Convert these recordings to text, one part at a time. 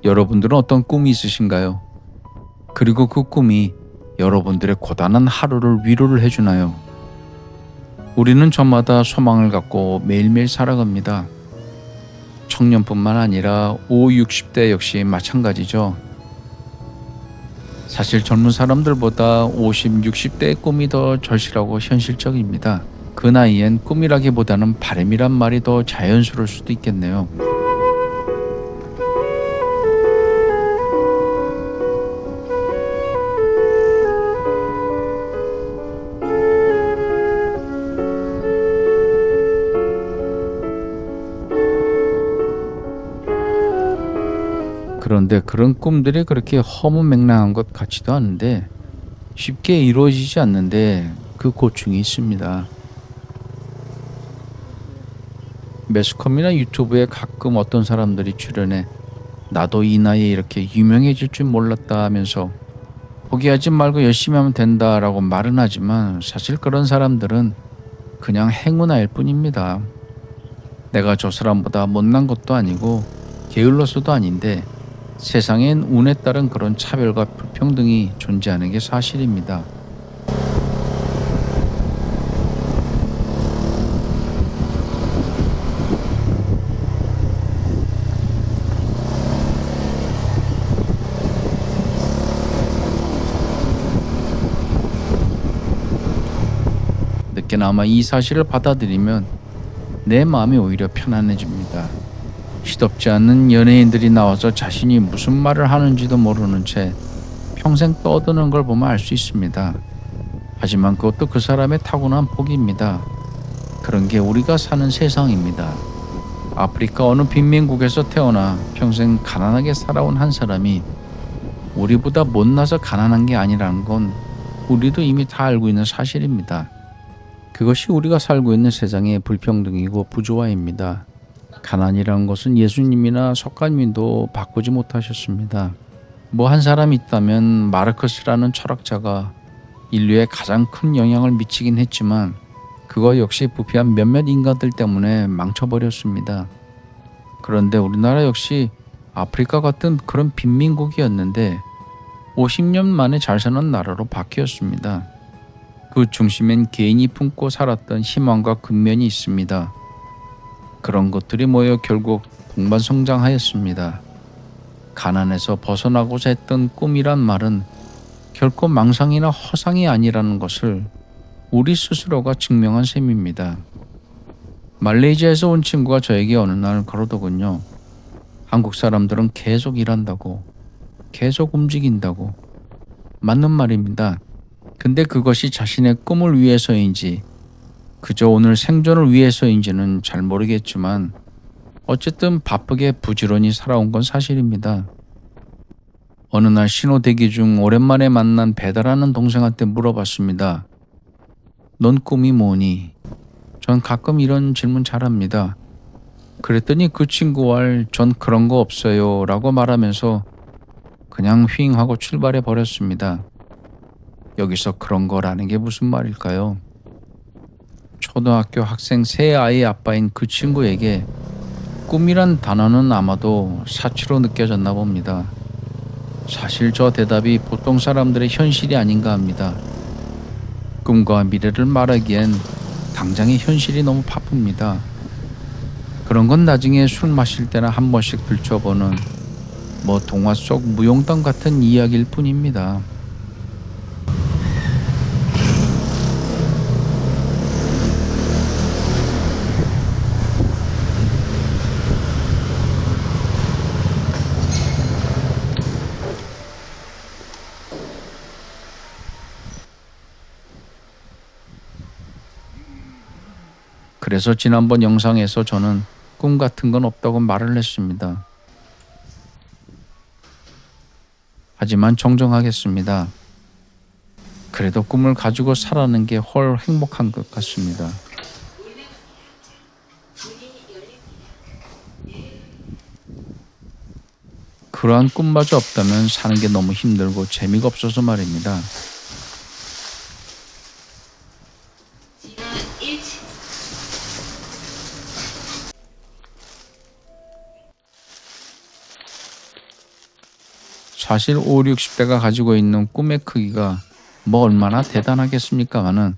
여러분들은 어떤 꿈이 있으신가요? 그리고 그 꿈이 여러분들의 고단한 하루를 위로를 해주나요? 우리는 저마다 소망을 갖고 매일매일 살아갑니다. 청년뿐만 아니라 5, 60대 역시 마찬가지죠. 사실 젊은 사람들보다 50, 60대의 꿈이 더 절실하고 현실적입니다. 그 나이엔 꿈이라기보다는 바람이란 말이 더 자연스러울 수도 있겠네요. 그런데 그런 꿈들이 그렇게 허무맹랑한 것 같지도 않은데 쉽게 이루어지지 않는데 그 고충이 있습니다. 매스컴이나 유튜브에 가끔 어떤 사람들이 출연해 나도 이 나이에 이렇게 유명해질 줄 몰랐다 하면서 포기하지 말고 열심히 하면 된다라고 말은 하지만 사실 그런 사람들은 그냥 행운아일 뿐입니다. 내가 저 사람보다 못난 것도 아니고 게을러서도 아닌데 세상엔 운에 따른 그런 차별과 불평등이 존재하는 게 사실입니다. 늦게나마 이 사실을 받아들이면 내 마음이 오히려 편안해집니다. 시덥지 않은 연예인들이 나와서 자신이 무슨 말을 하는지도 모르는 채 평생 떠드는 걸 보면 알 수 있습니다. 하지만 그것도 그 사람의 타고난 복입니다. 그런 게 우리가 사는 세상입니다. 아프리카 어느 빈민국에서 태어나 평생 가난하게 살아온 한 사람이 우리보다 못나서 가난한 게 아니라는 건 우리도 이미 다 알고 있는 사실입니다. 그것이 우리가 살고 있는 세상의 불평등이고 부조화입니다. 가난이라는 것은 예수님이나 석가님도 바꾸지 못하셨습니다. 뭐 한 사람이 있다면 마르크스라는 철학자가 인류에 가장 큰 영향을 미치긴 했지만 그거 역시 부패한 몇몇 인간들 때문에 망쳐버렸습니다. 그런데 우리나라 역시 아프리카 같은 그런 빈민국이었는데 50년 만에 잘 사는 나라로 바뀌었습니다. 그 중심엔 개인이 품고 살았던 희망과 근면이 있습니다. 그런 것들이 모여 결국 동반성장하였습니다. 가난에서 벗어나고자 했던 꿈이란 말은 결코 망상이나 허상이 아니라는 것을 우리 스스로가 증명한 셈입니다. 말레이시아에서 온 친구가 저에게 어느 날 그러더군요. 한국 사람들은 계속 일한다고, 계속 움직인다고. 맞는 말입니다. 근데 그것이 자신의 꿈을 위해서인지 그저 오늘 생존을 위해서인지는 잘 모르겠지만 어쨌든 바쁘게 부지런히 살아온 건 사실입니다. 어느 날 신호 대기 중 오랜만에 만난 배달하는 동생한테 물어봤습니다. 넌 꿈이 뭐니? 전 가끔 이런 질문 잘합니다. 그랬더니 그 친구와 전 그런 거 없어요 라고 말하면서 그냥 휘잉 하고 출발해 버렸습니다. 여기서 그런 거라는 게 무슨 말일까요? 초등학교 학생 세 아이의 아빠인 그 친구에게 꿈이란 단어는 아마도 사치로 느껴졌나 봅니다. 사실 저 대답이 보통 사람들의 현실이 아닌가 합니다. 꿈과 미래를 말하기엔 당장의 현실이 너무 바쁩니다. 그런 건 나중에 술 마실 때나 한 번씩 들춰보는 뭐 동화 속 무용담 같은 이야기일 뿐입니다. 그래서 지난번 영상에서 저는 꿈 같은 건 없다고 말을 했습니다. 하지만 정정하겠습니다. 그래도 꿈을 가지고 살아가는 게 훨 행복한 것 같습니다. 그러한 꿈마저 없다면 사는 게 너무 힘들고 재미가 없어서 말입니다. 사실 5, 60대가 가지고 있는 꿈의 크기가 뭐 얼마나 대단하겠습니까마는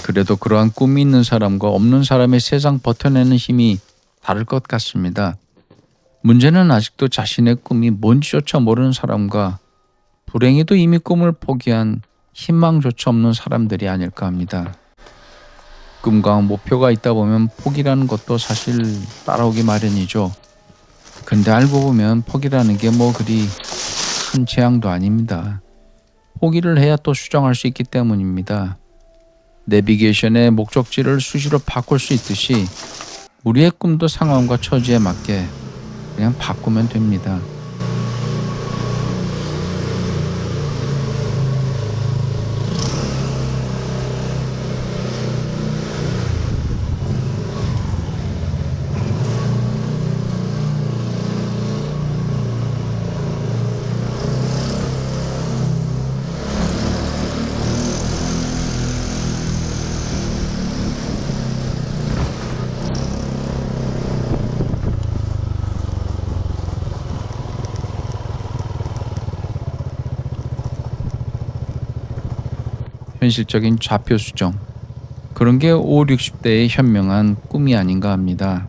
그래도 그러한 꿈이 있는 사람과 없는 사람의 세상 버텨내는 힘이 다를 것 같습니다. 문제는 아직도 자신의 꿈이 뭔지조차 모르는 사람과 불행히도 이미 꿈을 포기한 희망조차 없는 사람들이 아닐까 합니다. 꿈과 목표가 있다 보면 포기라는 것도 사실 따라오기 마련이죠. 근데 알고 보면 포기라는 게 뭐 그리 큰 재앙도 아닙니다. 포기를 해야 또 수정할 수 있기 때문입니다. 내비게이션의 목적지를 수시로 바꿀 수 있듯이 우리의 꿈도 상황과 처지에 맞게 그냥 바꾸면 됩니다. 현실적인 좌표 수정. 그런 게 5, 60대의 현명한 꿈이 아닌가 합니다.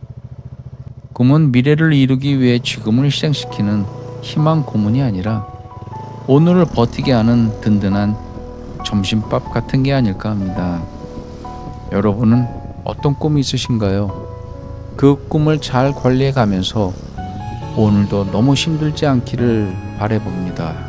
꿈은 미래를 이루기 위해 지금을 희생시키는 희망 고문이 아니라 오늘을 버티게 하는 든든한 점심밥 같은 게 아닐까 합니다. 여러분은 어떤 꿈이 있으신가요? 그 꿈을 잘 관리해 가면서 오늘도 너무 힘들지 않기를 바라봅니다.